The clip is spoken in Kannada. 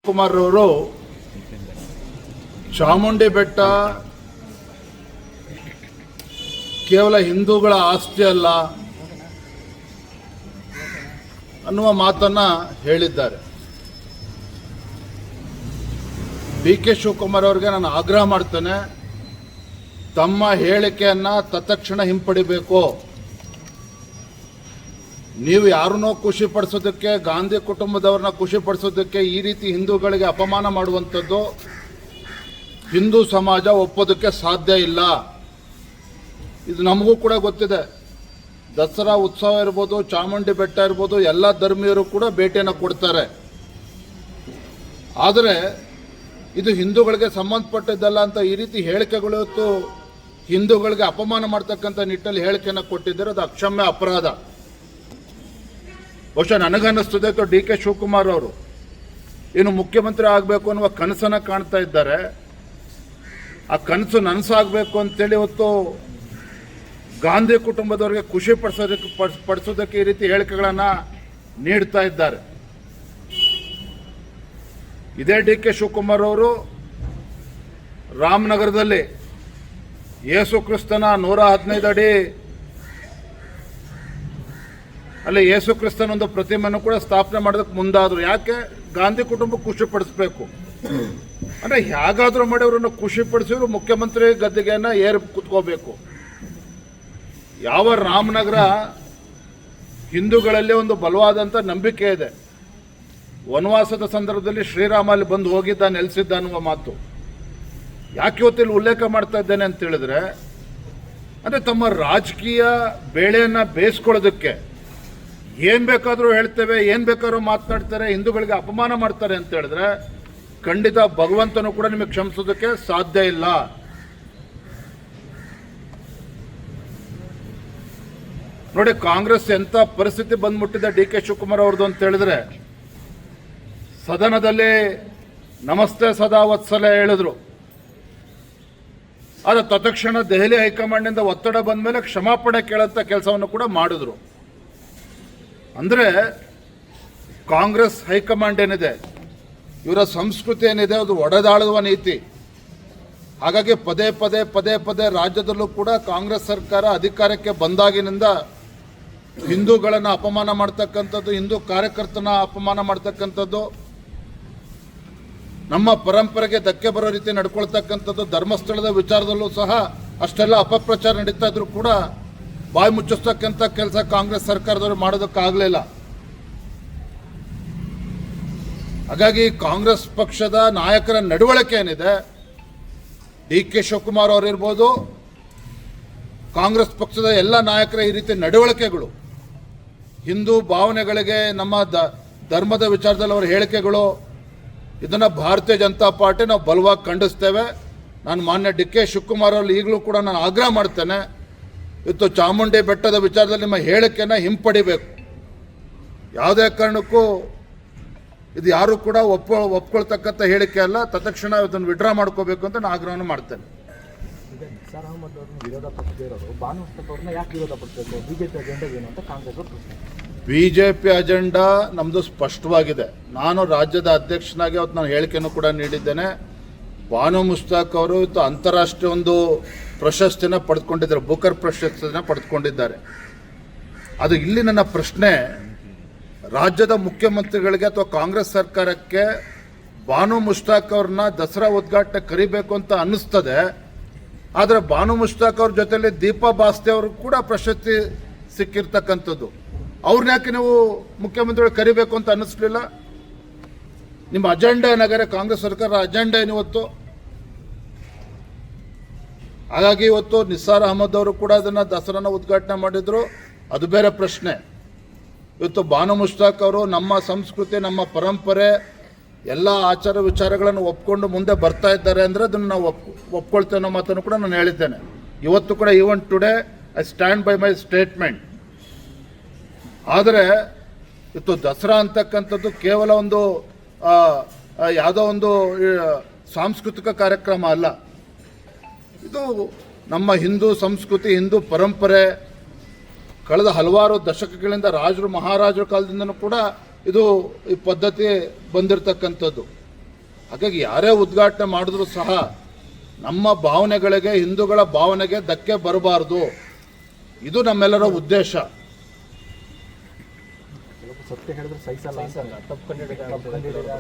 ಶಿವಕುಮಾರ್ ಅವರು ಚಾಮುಂಡಿ ಬೆಟ್ಟ ಕೇವಲ ಹಿಂದೂಗಳ ಆಸ್ತಿ ಅಲ್ಲ ಅನ್ನುವ ಮಾತನ್ನ ಹೇಳಿದ್ದಾರೆ. ಡಿ ಕೆ ಶಿವಕುಮಾರ್ ಅವರಿಗೆ ನಾನು ಆಗ್ರಹ ಮಾಡ್ತೇನೆ, ತಮ್ಮ ಹೇಳಿಕೆಯನ್ನ ತತ್ಕ್ಷಣ ಹಿಂಪಡಿಬೇಕು. ನೀವು ಯಾರನ್ನೋ ಖುಷಿ ಪಡಿಸೋದಕ್ಕೆ, ಗಾಂಧಿ ಕುಟುಂಬದವ್ರನ್ನ ಖುಷಿ ಪಡಿಸೋದಕ್ಕೆ ಈ ರೀತಿ ಹಿಂದೂಗಳಿಗೆ ಅಪಮಾನ ಮಾಡುವಂಥದ್ದು ಹಿಂದೂ ಸಮಾಜ ಒಪ್ಪೋದಕ್ಕೆ ಸಾಧ್ಯ ಇಲ್ಲ. ಇದು ನಮಗೂ ಕೂಡ ಗೊತ್ತಿದೆ. ದಸರಾ ಉತ್ಸವ ಇರ್ಬೋದು, ಚಾಮುಂಡಿ ಬೆಟ್ಟ ಇರ್ಬೋದು, ಎಲ್ಲ ಧರ್ಮೀಯರು ಕೂಡ ಭೇಟಿಯನ್ನು ಕೊಡ್ತಾರೆ. ಆದರೆ ಇದು ಹಿಂದೂಗಳಿಗೆ ಸಂಬಂಧಪಟ್ಟಿದ್ದಲ್ಲ ಅಂತ ಈ ರೀತಿ ಹೇಳಿಕೆಗಳು ಇವತ್ತು ಹಿಂದೂಗಳಿಗೆ ಅಪಮಾನ ಮಾಡ್ತಕ್ಕಂಥ ನಿಟ್ಟಲ್ಲಿ ಹೇಳಿಕೆಯನ್ನು ಕೊಟ್ಟಿದ್ದಾರೆ. ಅದು ಅಕ್ಷಮ್ಯ ಅಪರಾಧ. ಬಹುಶಃ ನನಗನ್ನಿಸ್ತದೆ ಅಥವಾ ಡಿ ಕೆ ಶಿವಕುಮಾರ್ ಅವರು ಇನ್ನು ಮುಖ್ಯಮಂತ್ರಿ ಆಗಬೇಕು ಅನ್ನುವ ಕನಸನ್ನು ಕಾಣ್ತಾ ಇದ್ದಾರೆ. ಆ ಕನಸು ನನಸಾಗಬೇಕು ಅಂತೇಳಿ ಇವತ್ತು ಗಾಂಧಿ ಕುಟುಂಬದವರಿಗೆ ಖುಷಿ ಪಡಿಸೋದಕ್ಕೆ ಈ ರೀತಿ ಹೇಳಿಕೆಗಳನ್ನು ನೀಡ್ತಾ ಇದ್ದಾರೆ. ಇದೇ ಡಿ ಕೆ ಶಿವಕುಮಾರ್ ಅವರು ರಾಮನಗರದಲ್ಲಿ ಯೇಸು ಕ್ರಿಸ್ತನ 115 ಅಡಿ ಅಲ್ಲಿ ಯೇಸು ಕ್ರಿಸ್ತನ ಒಂದು ಪ್ರತಿಮೆಯನ್ನು ಕೂಡ ಸ್ಥಾಪನೆ ಮಾಡೋದಕ್ಕೆ ಮುಂದಾದರು. ಯಾಕೆ? ಗಾಂಧಿ ಕುಟುಂಬ ಖುಷಿ ಪಡಿಸ್ಬೇಕು ಅಂದರೆ ಹೇಗಾದರೂ ಮಾಡಿ ಅವರನ್ನು ಖುಷಿ ಪಡಿಸಿದ್ರು ಮುಖ್ಯಮಂತ್ರಿ ಗದ್ದಿಗೆಯನ್ನು ಏರಿ ಕುತ್ಕೋಬೇಕು. ಯಾವ ರಾಮನಗರ ಹಿಂದೂಗಳಲ್ಲಿ ಒಂದು ಬಲವಾದಂಥ ನಂಬಿಕೆ ಇದೆ. ವನವಾಸದ ಸಂದರ್ಭದಲ್ಲಿ ಶ್ರೀರಾಮ ಅಲ್ಲಿ ಬಂದು ಹೋಗಿದ್ದ, ನೆಲೆಸಿದ್ದ ಅನ್ನುವ ಮಾತು ಯಾಕೆ ಇವತ್ತಿಲ್ಲಿ ಉಲ್ಲೇಖ ಮಾಡ್ತಾ ಇದ್ದೇನೆ ಅಂತ ಹೇಳಿದ್ರೆ, ಅಂದರೆ ತಮ್ಮ ರಾಜಕೀಯ ಬೇಳೆಯನ್ನು ಬೇಯಿಸ್ಕೊಳ್ಳೋದಕ್ಕೆ ಏನು ಬೇಕಾದರೂ ಹೇಳ್ತೇವೆ, ಏನು ಬೇಕಾದ್ರೂ ಮಾತನಾಡ್ತಾರೆ, ಹಿಂದೂಗಳಿಗೆ ಅಪಮಾನ ಮಾಡ್ತಾರೆ ಅಂತ ಹೇಳಿದ್ರೆ ಖಂಡಿತ ಭಗವಂತನು ಕೂಡ ನಿಮಗೆ ಕ್ಷಮಿಸೋದಕ್ಕೆ ಸಾಧ್ಯ ಇಲ್ಲ. ನೋಡಿ, ಕಾಂಗ್ರೆಸ್ ಎಂಥ ಪರಿಸ್ಥಿತಿ ಬಂದ್ಬಿಟ್ಟಿದೆ ಡಿ ಕೆ ಶಿವಕುಮಾರ್ ಅವ್ರದ್ದು ಅಂತ ಹೇಳಿದ್ರೆ, ಸದನದಲ್ಲಿ ನಮಸ್ತೆ ಸದಾ ವತ್ಸಲ ಹೇಳಿದ್ರು. ಆದರೆ ತತ್ಕ್ಷಣ ದೆಹಲಿ ಹೈಕಮಾಂಡ್ನಿಂದ ಒತ್ತಡ ಬಂದ ಮೇಲೆ ಕ್ಷಮಾಪಣೆ ಕೇಳಂತ ಕೆಲಸವನ್ನು ಕೂಡ ಮಾಡಿದ್ರು. ಅಂದರೆ ಕಾಂಗ್ರೆಸ್ ಹೈಕಮಾಂಡ್ ಏನಿದೆ, ಇವರ ಸಂಸ್ಕೃತಿ ಏನಿದೆ, ಅದು ಒಡೆದಾಳುವ ನೀತಿ. ಹಾಗಾಗಿ ಪದೇ ಪದೇ ಪದೇ ಪದೇ ರಾಜ್ಯದಲ್ಲೂ ಕೂಡ ಕಾಂಗ್ರೆಸ್ ಸರ್ಕಾರ ಅಧಿಕಾರಕ್ಕೆ ಬಂದಾಗಿನಿಂದ ಹಿಂದೂಗಳನ್ನು ಅಪಮಾನ ಮಾಡ್ತಕ್ಕಂಥದ್ದು, ಹಿಂದೂ ಕಾರ್ಯಕರ್ತನ ಅಪಮಾನ ಮಾಡ್ತಕ್ಕಂಥದ್ದು, ನಮ್ಮ ಪರಂಪರೆಗೆ ಧಕ್ಕೆ ಬರೋ ರೀತಿ ನಡ್ಕೊಳ್ತಕ್ಕಂಥದ್ದು, ಧರ್ಮಸ್ಥಳದ ವಿಚಾರದಲ್ಲೂ ಸಹ ಅಷ್ಟೆಲ್ಲ ಅಪಪ್ರಚಾರ ನಡೀತಾ ಇದ್ರು ಕೂಡ ಬಾಯಿ ಮುಚ್ಚಿಸ್ತಕ್ಕಂಥ ಕೆಲಸ ಕಾಂಗ್ರೆಸ್ ಸರ್ಕಾರದವರು ಮಾಡೋದಕ್ಕಾಗಲಿಲ್ಲ. ಹಾಗಾಗಿ ಕಾಂಗ್ರೆಸ್ ಪಕ್ಷದ ನಾಯಕರ ನಡವಳಿಕೆ ಏನಿದೆ, ಡಿ ಕೆ ಶಿವಕುಮಾರ್ ಅವರಿರ್ಬೋದು, ಕಾಂಗ್ರೆಸ್ ಪಕ್ಷದ ಎಲ್ಲ ನಾಯಕರ ಈ ರೀತಿ ನಡವಳಿಕೆಗಳು, ಹಿಂದೂ ಭಾವನೆಗಳಿಗೆ, ನಮ್ಮ ಧರ್ಮದ ವಿಚಾರದಲ್ಲಿ ಅವರ ಹೇಳಿಕೆಗಳು, ಇದನ್ನು ಭಾರತೀಯ ಜನತಾ ಪಾರ್ಟಿ ನಾವು ಬಲವಾಗಿ ಖಂಡಿಸ್ತೇವೆ. ನಾನು ಮಾನ್ಯ ಡಿ ಕೆ ಶಿವಕುಮಾರ್ ಅವರು ಈಗಲೂ ಕೂಡ ನಾನು ಆಗ್ರಹ ಮಾಡ್ತೇನೆ, ಇವತ್ತು ಚಾಮುಂಡಿ ಬೆಟ್ಟದ ವಿಚಾರದಲ್ಲಿ ನಿಮ್ಮ ಹೇಳಿಕೆಯನ್ನು ಹಿಂಪಡಿಬೇಕು. ಯಾವುದೇ ಕಾರಣಕ್ಕೂ ಇದು ಯಾರು ಕೂಡ ಒಪ್ಕೊಳ್ತಕ್ಕಂಥ ಹೇಳಿಕೆ ಅಲ್ಲ. ತತ್ಕ್ಷಣ ಇದನ್ನು ವಿಡ್ರಾ ಮಾಡ್ಕೋಬೇಕು ಅಂತ ನಾನು ಆಗ್ರಹವನ್ನು ಮಾಡ್ತೇನೆ. ನಿಸಾರ್ ಅಹಮದ್ ಅವ್ರನ್ನ ವಿರೋಧ ಪಕ್ಷದವರು ಬಾನು ಅವ್ರನ್ನ ಯಾಕೆ ವಿರೋಧ ಪಡಿಸಬೇಕು? ಬಿಜೆಪಿ ಅಜೆಂಡಾ ಏನು ಅಂತ ಕಾಂಗ್ರೆಸ್ ಪ್ರಶ್ನೆ. ಬಿಜೆಪಿ ಅಜೆಂಡಾ ನಮ್ಮದು ಸ್ಪಷ್ಟವಾಗಿದೆ. ನಾನು ರಾಜ್ಯದ ಅಧ್ಯಕ್ಷನಾಗಿ ಅವತ್ತು ನಾನು ಹೇಳಿಕೆಯನ್ನು ಕೂಡ ನೀಡಿದ್ದೇನೆ. ಬಾನು ಮುಸ್ತಾಕ್ ಅವರು ಇವತ್ತು ಅಂತಾರಾಷ್ಟ್ರೀಯ ಒಂದು ಪ್ರಶಸ್ತಿನ ಪಡೆದುಕೊಂಡಿದ್ದಾರೆ, ಬುಕರ್ ಪ್ರಶಸ್ತಿನ ಪಡೆದುಕೊಂಡಿದ್ದಾರೆ. ಅದು ಇಲ್ಲಿ ನನ್ನ ಪ್ರಶ್ನೆ, ರಾಜ್ಯದ ಮುಖ್ಯಮಂತ್ರಿಗಳಿಗೆ ಅಥವಾ ಕಾಂಗ್ರೆಸ್ ಸರ್ಕಾರಕ್ಕೆ ಬಾನು ಮುಸ್ತಾಕ್ ಅವ್ರನ್ನ ದಸರಾ ಉದ್ಘಾಟನೆ ಕರಿಬೇಕು ಅಂತ ಅನ್ನಿಸ್ತದೆ. ಆದರೆ ಬಾನು ಮುಸ್ತಾಕ್ ಅವ್ರ ಜೊತೆಯಲ್ಲಿ ದೀಪಾ ಬಾಸ್ತೆ ಅವರು ಕೂಡ ಪ್ರಶಸ್ತಿ ಸಿಕ್ಕಿರ್ತಕ್ಕಂಥದ್ದು. ಅವ್ರನ್ನ ಯಾಕೆ ನೀವು ಮುಖ್ಯಮಂತ್ರಿಗಳು ಕರಿಬೇಕು ಅಂತ ಅನ್ನಿಸ್ಲಿಲ್ಲ? ನಿಮ್ಮ ಅಜೆಂಡಾ ಏನಾಗಾರೆ, ಕಾಂಗ್ರೆಸ್ ಸರ್ಕಾರ ಅಜೆಂಡಾ ಏನು ಇವತ್ತು? ಹಾಗಾಗಿ ಇವತ್ತು ನಿಸಾರ್ ಅಹಮದ್ ಅವರು ಕೂಡ ಅದನ್ನು ದಸರಾನ ಉದ್ಘಾಟನೆ ಮಾಡಿದ್ರು, ಅದು ಬೇರೆ ಪ್ರಶ್ನೆ. ಇವತ್ತು ಬಾನು ಮುಸ್ತಾಕ್ ಅವರು ನಮ್ಮ ಸಂಸ್ಕೃತಿ, ನಮ್ಮ ಪರಂಪರೆ, ಎಲ್ಲ ಆಚಾರ ವಿಚಾರಗಳನ್ನು ಒಪ್ಕೊಂಡು ಮುಂದೆ ಬರ್ತಾ ಇದ್ದಾರೆ ಅಂದರೆ ಅದನ್ನು ನಾವು ಒಪ್ಕೊಳ್ತೇವೆ ಅನ್ನೋ ಮಾತನ್ನು ಕೂಡ ನಾನು ಹೇಳಿದ್ದೇನೆ. ಇವತ್ತು ಕೂಡ even today I stand by my statement. ಆದರೆ ಇವತ್ತು ದಸರಾ ಅಂತಕ್ಕಂಥದ್ದು ಕೇವಲ ಒಂದು ಯಾವುದೋ ಒಂದು ಸಾಂಸ್ಕೃತಿಕ ಕಾರ್ಯಕ್ರಮ ಅಲ್ಲ. ಇದು ನಮ್ಮ ಹಿಂದೂ ಸಂಸ್ಕೃತಿ, ಹಿಂದೂ ಪರಂಪರೆ, ಕಳೆದ ಹಲವಾರು ದಶಕಗಳಿಂದ ರಾಜರು ಮಹಾರಾಜರ ಕಾಲದಿಂದನೂ ಕೂಡ ಇದು ಈ ಪದ್ಧತಿ ಬಂದಿರತಕ್ಕಂಥದ್ದು. ಹಾಗಾಗಿ ಯಾರೇ ಉದ್ಘಾಟನೆ ಮಾಡಿದ್ರೂ ಸಹ ನಮ್ಮ ಭಾವನೆಗಳಿಗೆ, ಹಿಂದೂಗಳ ಭಾವನೆಗೆ ಧಕ್ಕೆ ಬರಬಾರ್ದು. ಇದು ನಮ್ಮೆಲ್ಲರ ಉದ್ದೇಶ. ಸತ್ಯ ಹೇಳಿದ್ರೆ ಸಹಿಸಲ್ಲ ಅಂತ ತಪ್ಪು ಕಂಡಿಡಿದ